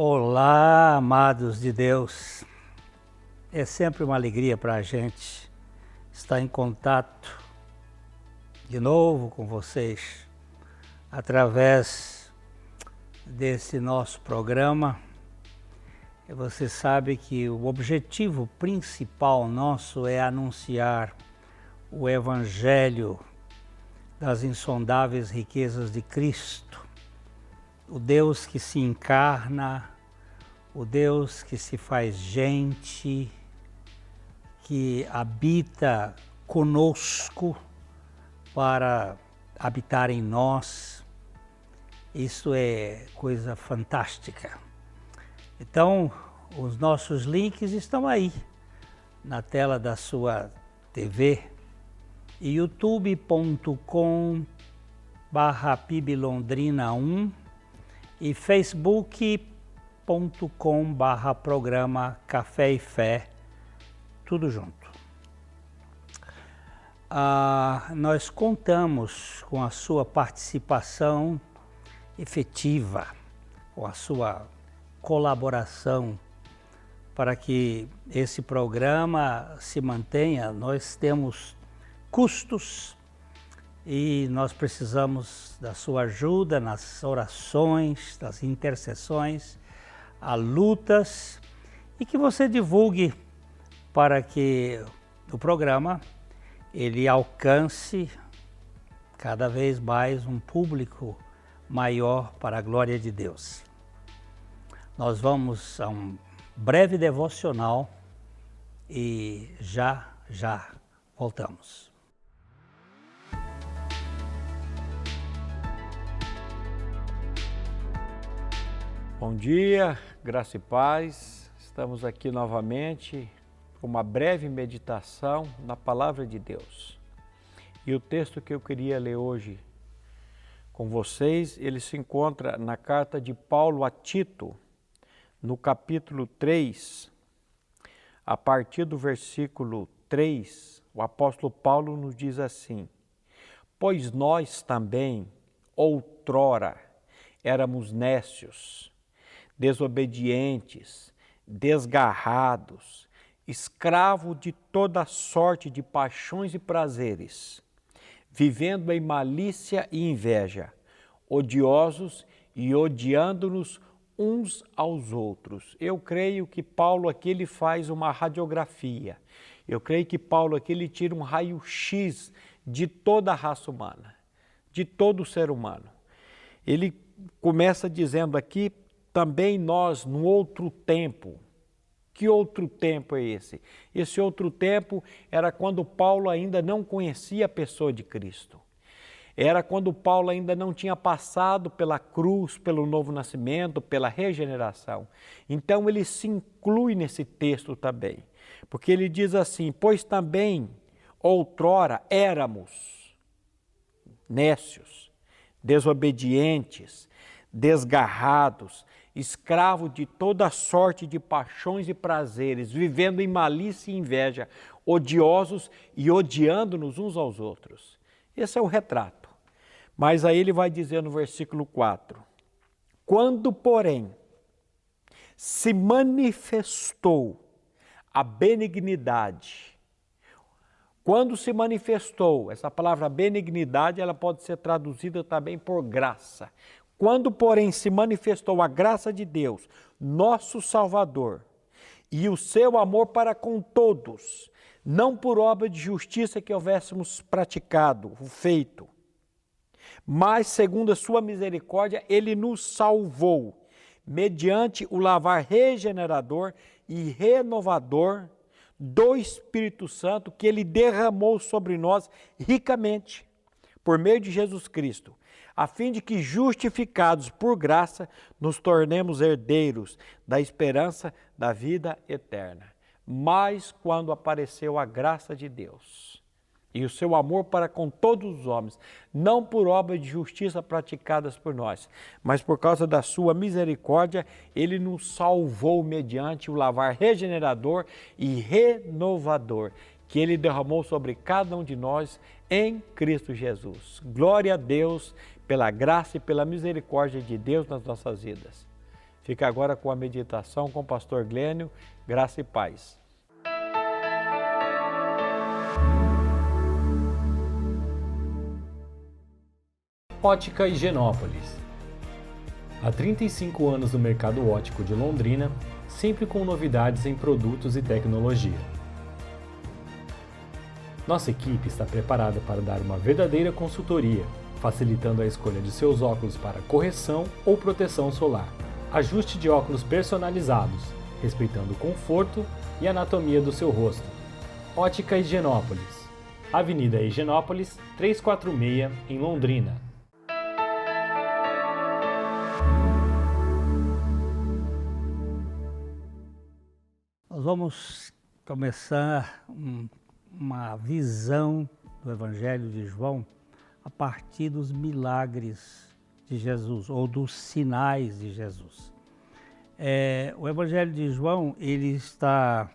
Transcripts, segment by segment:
Olá, amados de Deus. É sempre uma alegria para a gente estar em contato de novo com vocês através desse nosso programa. E você sabe que o objetivo principal nosso é anunciar o Evangelho das insondáveis riquezas de Cristo, o Deus que se encarna, o Deus que se faz gente, que habita conosco para habitar em nós. Isso é coisa fantástica. Então, os nossos links estão aí na tela da sua TV, youtube.com/PIBLondrina1 e facebook.com/programa Café e Fé, tudo junto. Nós contamos com a sua participação efetiva, com a sua colaboração para que esse programa se mantenha. Nós temos custos e nós precisamos da sua ajuda nas orações, das intercessões, a lutas, e que você divulgue para que o programa ele alcance cada vez mais um público maior para a glória de Deus. Nós vamos a um breve devocional e já voltamos. Bom dia, graça e paz. Estamos aqui novamente com uma breve meditação na Palavra de Deus. E o texto que eu queria ler hoje com vocês, ele se encontra na carta de Paulo a Tito, no capítulo 3, a partir do versículo 3, o apóstolo Paulo nos diz assim: pois nós também, outrora, éramos nécios, desobedientes, desgarrados, escravos de toda sorte de paixões e prazeres, vivendo em malícia e inveja, odiosos e odiando-nos uns aos outros. Eu creio que Paulo aqui ele faz uma radiografia. Eu creio que Paulo aqui ele tira um raio-x de toda a raça humana, de todo o ser humano. Ele começa dizendo aqui: também nós, no outro tempo. Que outro tempo é esse? Esse outro tempo era quando Paulo ainda não conhecia a pessoa de Cristo. Era quando Paulo ainda não tinha passado pela cruz, pelo novo nascimento, pela regeneração. Então ele se inclui nesse texto também. Porque ele diz assim: pois também outrora éramos nécios, desobedientes, desgarrados, escravo de toda sorte de paixões e prazeres, vivendo em malícia e inveja, odiosos e odiando-nos uns aos outros. Esse é o retrato. Mas aí ele vai dizer no versículo 4, quando, porém, se manifestou a benignidade, quando se manifestou, essa palavra benignidade, ela pode ser traduzida também por graça. Quando, porém, se manifestou a graça de Deus, nosso Salvador, e o seu amor para com todos, não por obra de justiça que houvéssemos praticado, feito, mas segundo a sua misericórdia, ele nos salvou, mediante o lavar regenerador e renovador do Espírito Santo que ele derramou sobre nós ricamente, por meio de Jesus Cristo, a fim de que, justificados por graça, nos tornemos herdeiros da esperança da vida eterna. Mas quando apareceu a graça de Deus e o seu amor para com todos os homens, não por obra de justiça praticadas por nós, mas por causa da sua misericórdia, ele nos salvou mediante o lavar regenerador e renovador que ele derramou sobre cada um de nós em Cristo Jesus. Glória a Deus pela graça e pela misericórdia de Deus nas nossas vidas. Fica agora com a meditação com o pastor Glênio, graça e paz. Ótica Higienópolis. Há 35 anos no mercado óptico de Londrina, sempre com novidades em produtos e tecnologia. Nossa equipe está preparada para dar uma verdadeira consultoria, facilitando a escolha de seus óculos para correção ou proteção solar. Ajuste de óculos personalizados, respeitando o conforto e anatomia do seu rosto. Ótica Higienópolis. Avenida Higienópolis, 346, em Londrina. Nós vamos começar uma visão do Evangelho de João a partir dos milagres de Jesus, ou dos sinais de Jesus. O Evangelho de João, ele está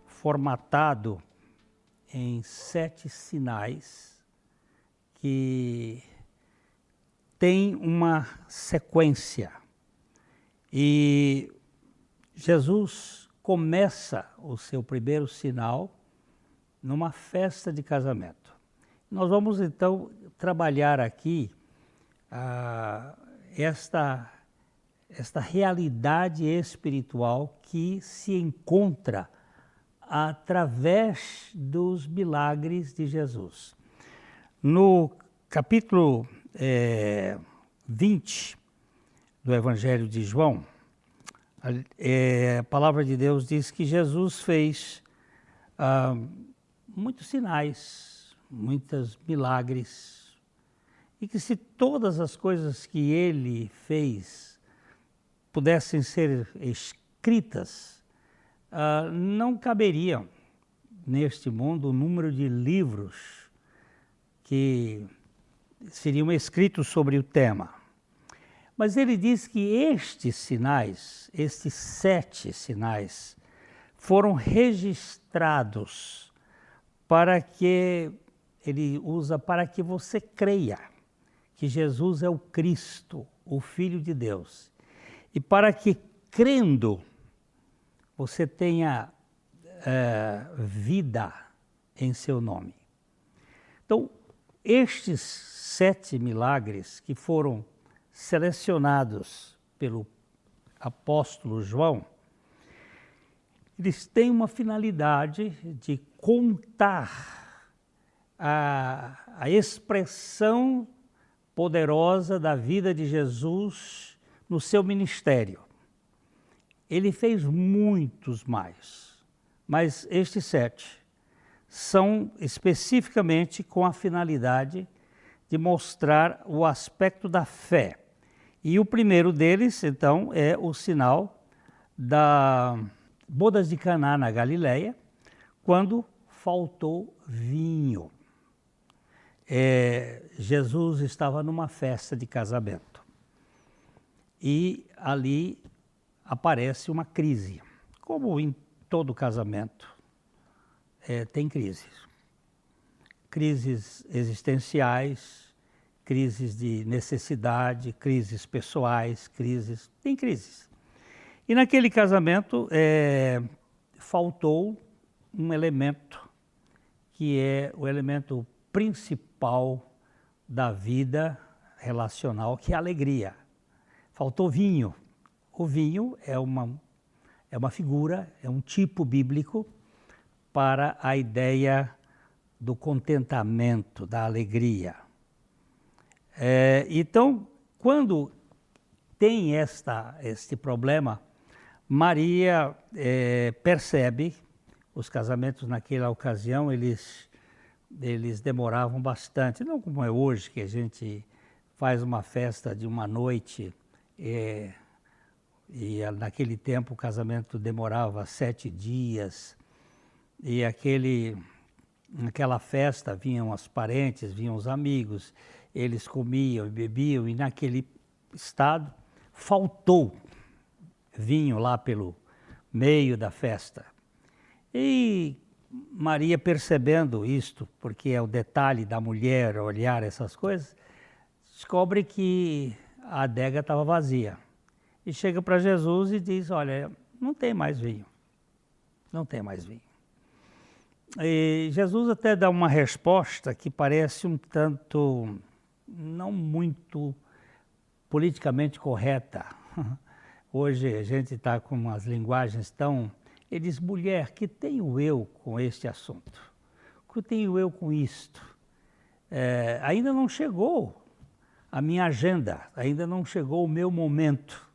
formatado em 7 sinais que tem uma sequência. E Jesus começa o seu primeiro sinal numa festa de casamento. Nós vamos então trabalhar aqui esta realidade espiritual que se encontra através dos milagres de Jesus. No capítulo 20 do Evangelho de João, a palavra de Deus diz que Jesus fez muitos sinais, muitos milagres, e que se todas as coisas que ele fez pudessem ser escritas, não caberiam neste mundo o número de livros que seriam escritos sobre o tema. Mas ele diz que estes 7 sinais, foram registrados para que você creia que Jesus é o Cristo, o Filho de Deus. E para que, crendo, você tenha vida em seu nome. Então, estes 7 milagres que foram selecionados pelo apóstolo João, eles têm uma finalidade de contar a expressão poderosa da vida de Jesus no seu ministério. Ele fez muitos mais, mas estes 7 são especificamente com a finalidade de mostrar o aspecto da fé. E o primeiro deles, então, é o sinal das bodas de Caná na Galileia, quando faltou vinho. Jesus estava numa festa de casamento e ali aparece uma crise. Como em todo casamento, tem crises. Crises existenciais, crises de necessidade, crises pessoais, tem crises. E naquele casamento faltou um elemento que é o elemento principal da vida relacional, que é a alegria. Faltou vinho. O vinho é uma figura, é um tipo bíblico para a ideia do contentamento, da alegria. Então, quando tem este problema, Maria percebe, os casamentos naquela ocasião, eles demoravam bastante, não como é hoje, que a gente faz uma festa de uma noite, e naquele tempo o casamento demorava 7 dias, e naquela festa vinham os parentes, vinham os amigos, eles comiam e bebiam, e naquele estado faltou vinho lá pelo meio da festa. E Maria, percebendo isto, porque é o detalhe da mulher olhar essas coisas, descobre que a adega estava vazia. e chega para Jesus e diz, olha, não tem mais vinho. Não tem mais vinho. E Jesus até dá uma resposta que parece um tanto não muito politicamente correta. Hoje a gente está com umas linguagens tão... Ele diz, mulher, que tenho eu com este assunto? Que tenho eu com isto? Ainda não chegou a minha agenda, ainda não chegou o meu momento.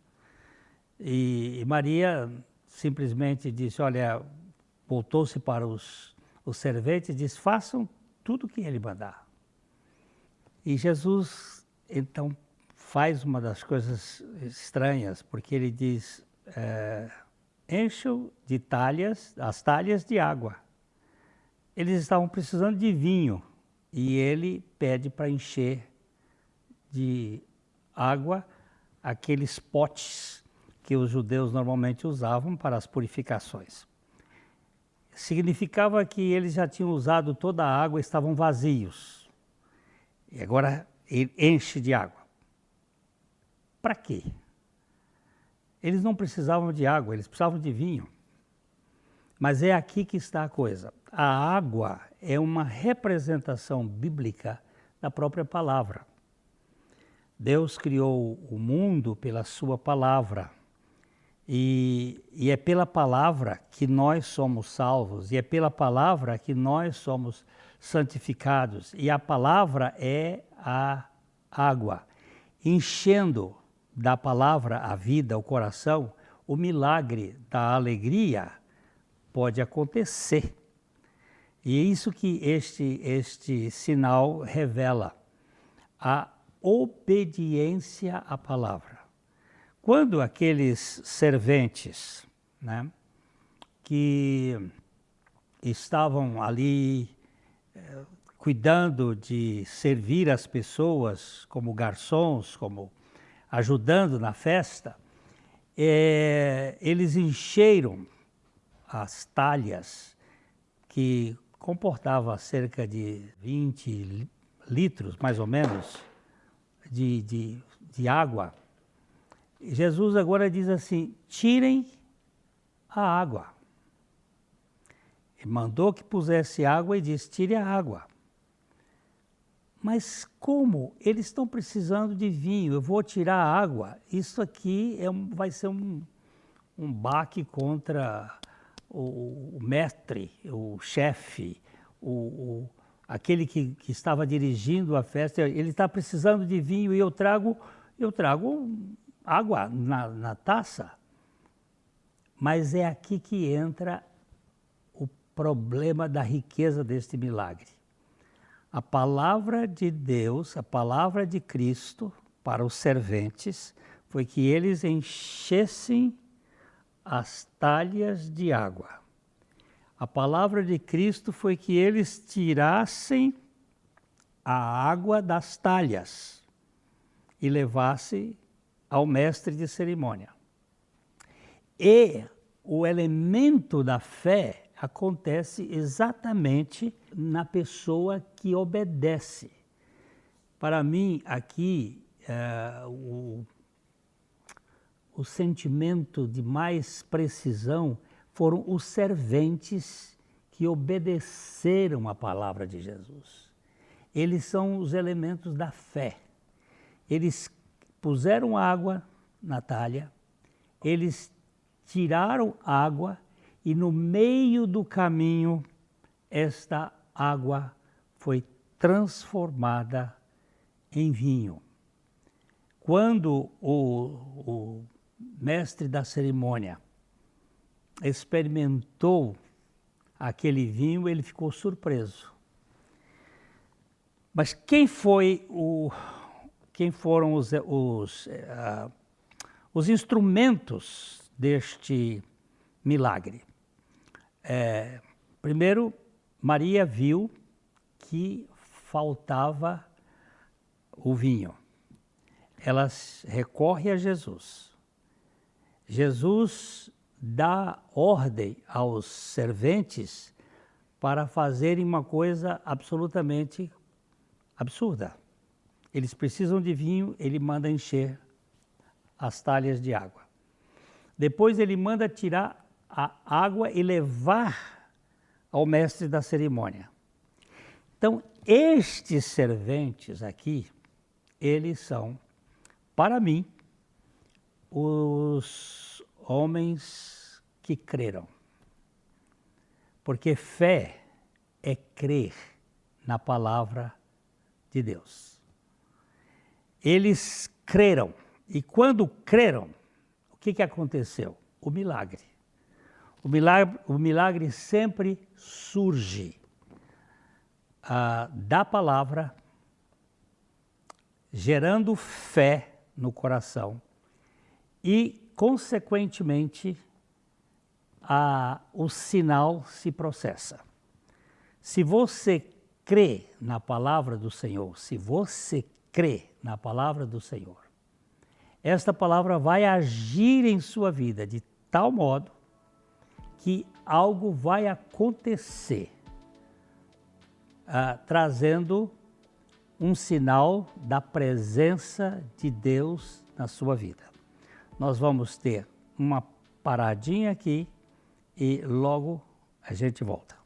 E Maria simplesmente disse, olha, voltou-se para os serventes e disse, façam tudo o que ele mandar. E Jesus, então, faz uma das coisas estranhas, porque ele diz, encham de talhas, as talhas de água. Eles estavam precisando de vinho, e ele pede para encher de água aqueles potes que os judeus normalmente usavam para as purificações. Significava que eles já tinham usado toda a água e estavam vazios. E agora ele enche de água. Para quê? Eles não precisavam de água, eles precisavam de vinho. Mas é aqui que está a coisa. A água é uma representação bíblica da própria palavra. Deus criou o mundo pela sua palavra. E é pela palavra que nós somos salvos, e é pela palavra que nós somos santificados. E a palavra é a água. Enchendo da palavra a vida, o coração, o milagre da alegria pode acontecer. E é isso que este sinal revela, a obediência à palavra. Quando aqueles serventes, né, que estavam ali cuidando de servir as pessoas como garçons, como ajudando na festa, eles encheram as talhas que comportava cerca de 20 litros, mais ou menos, de água. Jesus agora diz assim, tirem a água. Ele mandou que pusesse água e disse, tire a água. Mas como? Eles estão precisando de vinho, eu vou tirar a água. Isso aqui vai ser um baque contra o mestre, o chefe, aquele que estava dirigindo a festa. Ele está precisando de vinho e eu trago água na taça. Mas é aqui que entra o problema da riqueza deste milagre. A palavra de Deus, a palavra de Cristo para os serventes foi que eles enchessem as talhas de água. A palavra de Cristo foi que eles tirassem a água das talhas e levassem ao mestre de cerimônia. E o elemento da fé acontece exatamente na pessoa que obedece. Para mim, aqui, o sentimento de mais precisão foram os serventes que obedeceram à palavra de Jesus. Eles são os elementos da fé. Eles puseram água na talha, eles tiraram água e no meio do caminho esta água foi transformada em vinho. Quando o mestre da cerimônia experimentou aquele vinho, ele ficou surpreso. Mas quem foram os instrumentos deste milagre? Primeiro, Maria viu que faltava o vinho. Ela recorre a Jesus. Jesus dá ordem aos serventes para fazerem uma coisa absolutamente absurda. Eles precisam de vinho, ele manda encher as talhas de água. Depois ele manda tirar a água e levar ao mestre da cerimônia. Então, estes serventes aqui, eles são, para mim, os homens que creram. Porque fé é crer na palavra de Deus. Eles creram. E quando creram, o que aconteceu? O milagre. O milagre sempre surge da palavra, gerando fé no coração e, consequentemente, o sinal se processa. Se você crê na palavra do Senhor, se você crê na palavra do Senhor, esta palavra vai agir em sua vida de tal modo que algo vai acontecer, trazendo um sinal da presença de Deus na sua vida. Nós vamos ter uma paradinha aqui e logo a gente volta.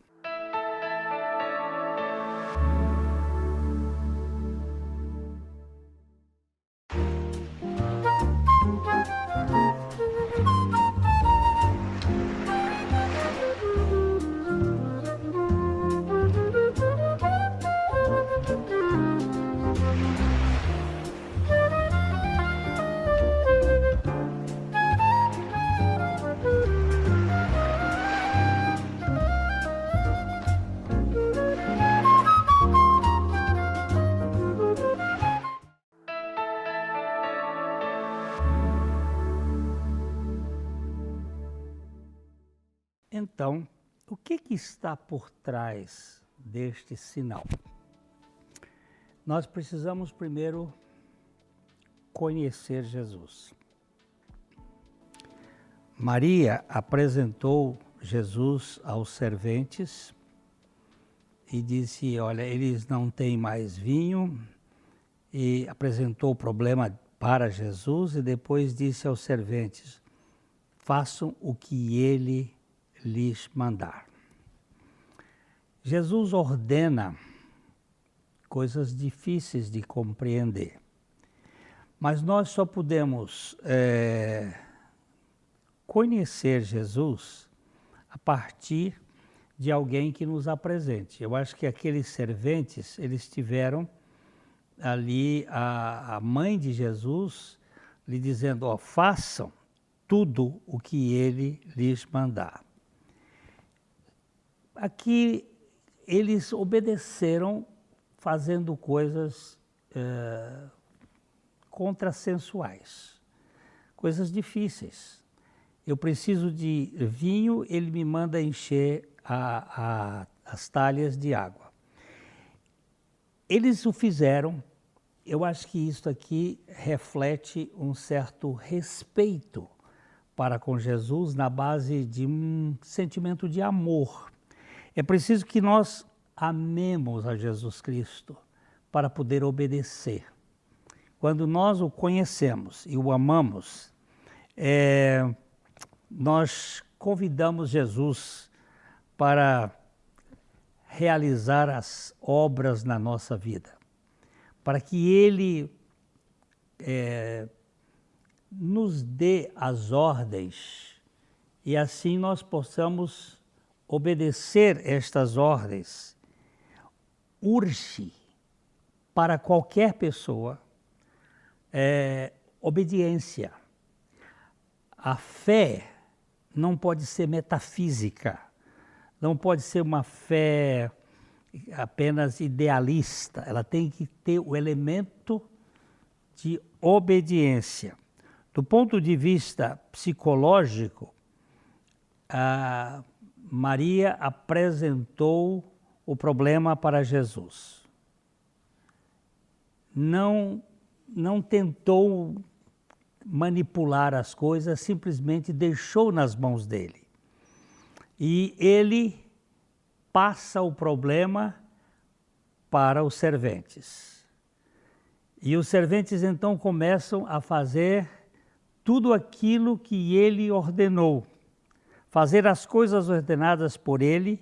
Então, o que está por trás deste sinal? Nós precisamos primeiro conhecer Jesus. Maria apresentou Jesus aos serventes e disse, olha, eles não têm mais vinho, e apresentou o problema para Jesus e depois disse aos serventes, façam o que ele lhes mandar. Jesus ordena coisas difíceis de compreender, mas nós só podemos conhecer Jesus a partir de alguém que nos apresente. Eu acho que aqueles serventes, eles tiveram ali a mãe de Jesus lhe dizendo, ó, façam tudo o que ele lhes mandar. Aqui eles obedeceram fazendo coisas contrassensuais, coisas difíceis. Eu preciso de vinho, ele me manda encher as talhas de água. Eles o fizeram, eu acho que isso aqui reflete um certo respeito para com Jesus na base de um sentimento de amor. É preciso que nós amemos a Jesus Cristo para poder obedecer. Quando nós o conhecemos e o amamos, nós convidamos Jesus para realizar as obras na nossa vida, para que Ele nos dê as ordens e assim nós possamos obedecer estas ordens. Urge para qualquer pessoa obediência. A fé não pode ser metafísica, não pode ser uma fé apenas idealista, ela tem que ter o elemento de obediência. Do ponto de vista psicológico, Maria apresentou o problema para Jesus. Não tentou manipular as coisas, simplesmente deixou nas mãos dele. E ele passa o problema para os serventes. E os serventes então começam a fazer tudo aquilo que ele ordenou, fazer as coisas ordenadas por ele,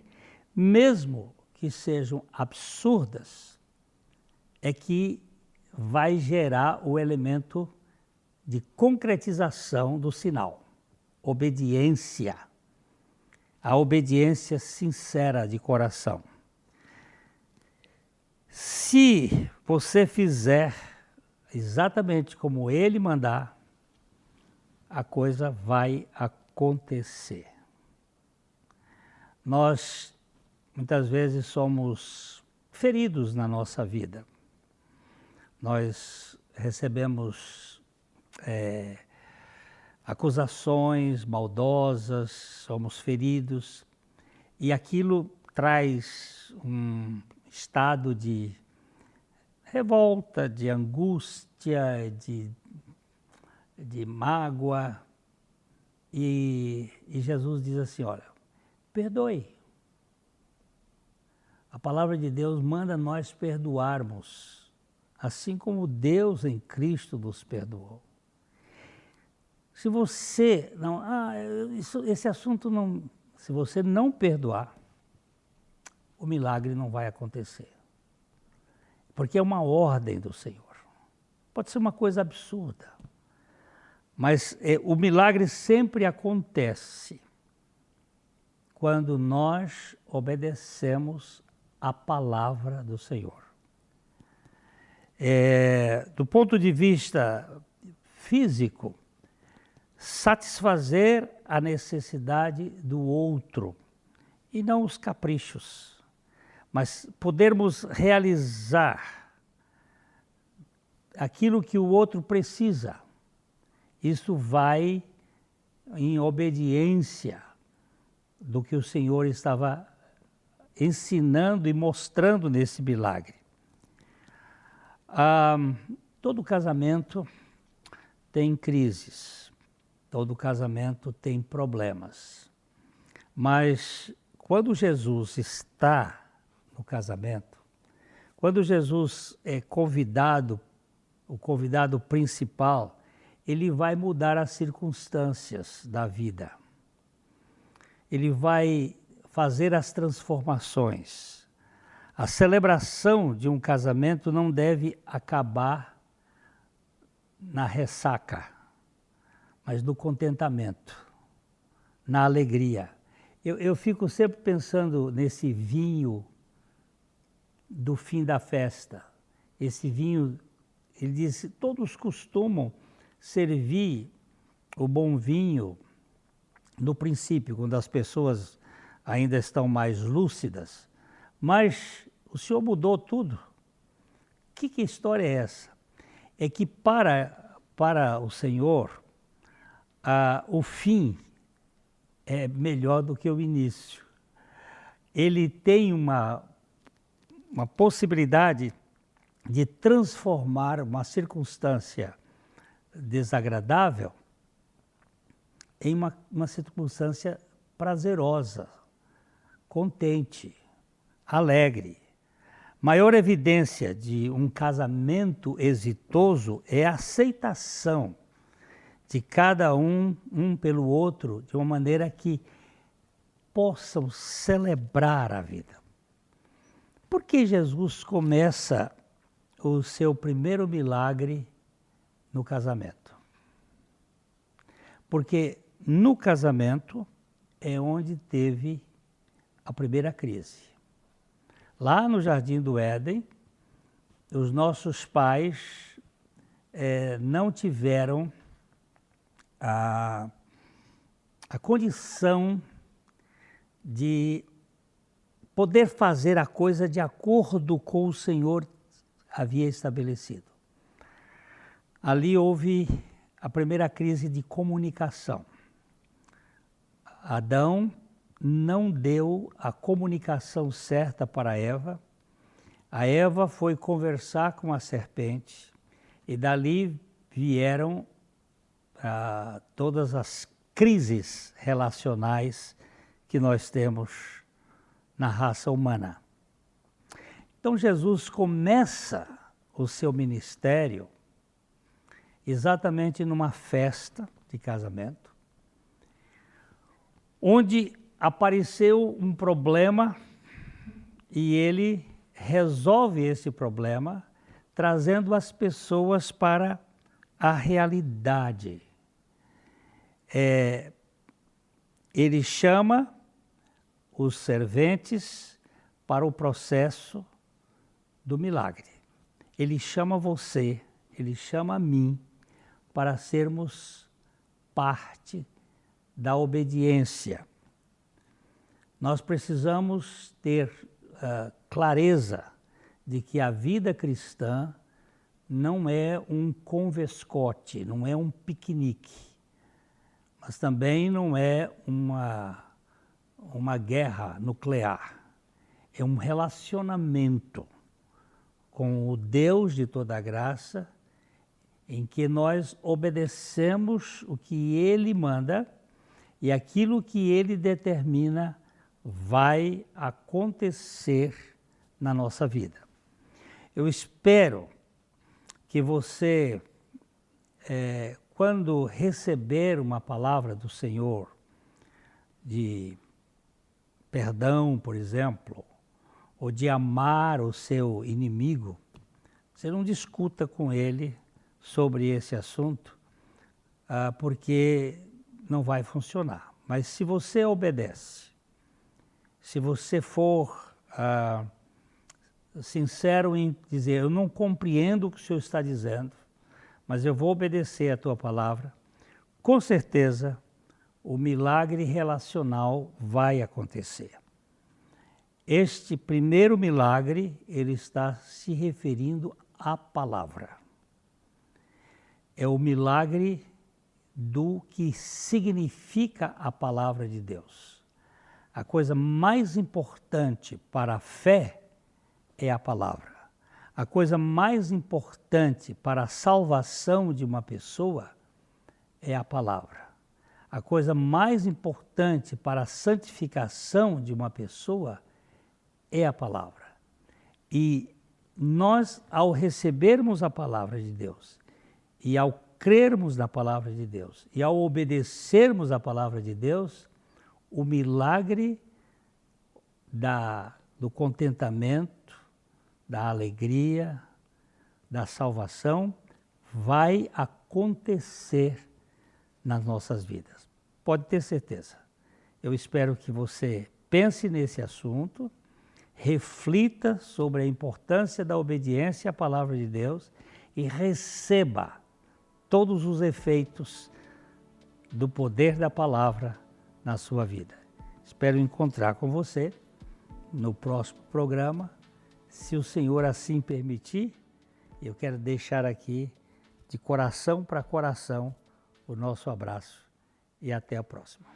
mesmo que sejam absurdas, é que vai gerar o elemento de concretização do sinal. Obediência. A obediência sincera de coração. Se você fizer exatamente como ele mandar, a coisa vai acontecer. Nós, muitas vezes, somos feridos na nossa vida. Nós recebemos acusações maldosas, somos feridos, e aquilo traz um estado de revolta, de angústia, de mágoa. E Jesus diz assim, olha, perdoe. A palavra de Deus manda nós perdoarmos, assim como Deus em Cristo nos perdoou. Se você não, esse assunto não, se você não perdoar, o milagre não vai acontecer. Porque é uma ordem do Senhor. Pode ser uma coisa absurda, mas o milagre sempre acontece quando nós obedecemos a palavra do Senhor. Do ponto de vista físico, satisfazer a necessidade do outro e não os caprichos, mas podermos realizar aquilo que o outro precisa. Isso vai em obediência do que o Senhor estava ensinando e mostrando nesse milagre. Todo casamento tem crises, todo casamento tem problemas, mas quando Jesus está no casamento, quando Jesus é convidado, o convidado principal, ele vai mudar as circunstâncias da vida. Ele vai fazer as transformações. A celebração de um casamento não deve acabar na ressaca, mas no contentamento, na alegria. Eu fico sempre pensando nesse vinho do fim da festa. Esse vinho, ele diz, todos costumam servir o bom vinho no princípio, quando as pessoas ainda estão mais lúcidas, mas o Senhor mudou tudo. Que história é essa? É que para o Senhor, o fim é melhor do que o início. Ele tem uma possibilidade de transformar uma circunstância desagradável em uma circunstância prazerosa, contente, alegre. Maior evidência de um casamento exitoso é a aceitação de cada um pelo outro, de uma maneira que possam celebrar a vida. Por que Jesus começa o seu primeiro milagre no casamento? Porque no casamento é onde teve a primeira crise. Lá no Jardim do Éden, os nossos pais não tiveram a condição de poder fazer a coisa de acordo com o Senhor havia estabelecido. Ali houve a primeira crise de comunicação. Adão não deu a comunicação certa para Eva. A Eva foi conversar com a serpente e dali vieram todas as crises relacionais que nós temos na raça humana. Então Jesus começa o seu ministério exatamente numa festa de casamento, onde apareceu um problema e ele resolve esse problema trazendo as pessoas para a realidade. Ele chama os serventes para o processo do milagre. Ele chama você, ele chama a mim para sermos parte da obediência. Nós precisamos ter clareza de que a vida cristã não é um convescote, não é um piquenique, mas também não é uma guerra nuclear. É um relacionamento com o Deus de toda a graça, em que nós obedecemos o que Ele manda e aquilo que Ele determina vai acontecer na nossa vida. Eu espero que você, quando receber uma palavra do Senhor, de perdão, por exemplo, ou de amar o seu inimigo, você não discuta com ele sobre esse assunto, porque não vai funcionar. Mas se você obedece, se você for sincero em dizer, eu não compreendo o que o Senhor está dizendo, mas eu vou obedecer a tua palavra, com certeza o milagre relacional vai acontecer. Este primeiro milagre, ele está se referindo à palavra. É o milagre do que significa a palavra de Deus. A coisa mais importante para a fé é a palavra. A coisa mais importante para a salvação de uma pessoa é a palavra. A coisa mais importante para a santificação de uma pessoa é a palavra. E nós, ao recebermos a palavra de Deus, e ao crermos na palavra de Deus, e ao obedecermos a palavra de Deus, o milagre do contentamento, da alegria, da salvação, vai acontecer nas nossas vidas. Pode ter certeza. Eu espero que você pense nesse assunto, reflita sobre a importância da obediência à palavra de Deus e receba todos os efeitos do poder da palavra na sua vida. Espero encontrar com você no próximo programa, se o Senhor assim permitir. Eu quero deixar aqui, de coração para coração, o nosso abraço e até a próxima.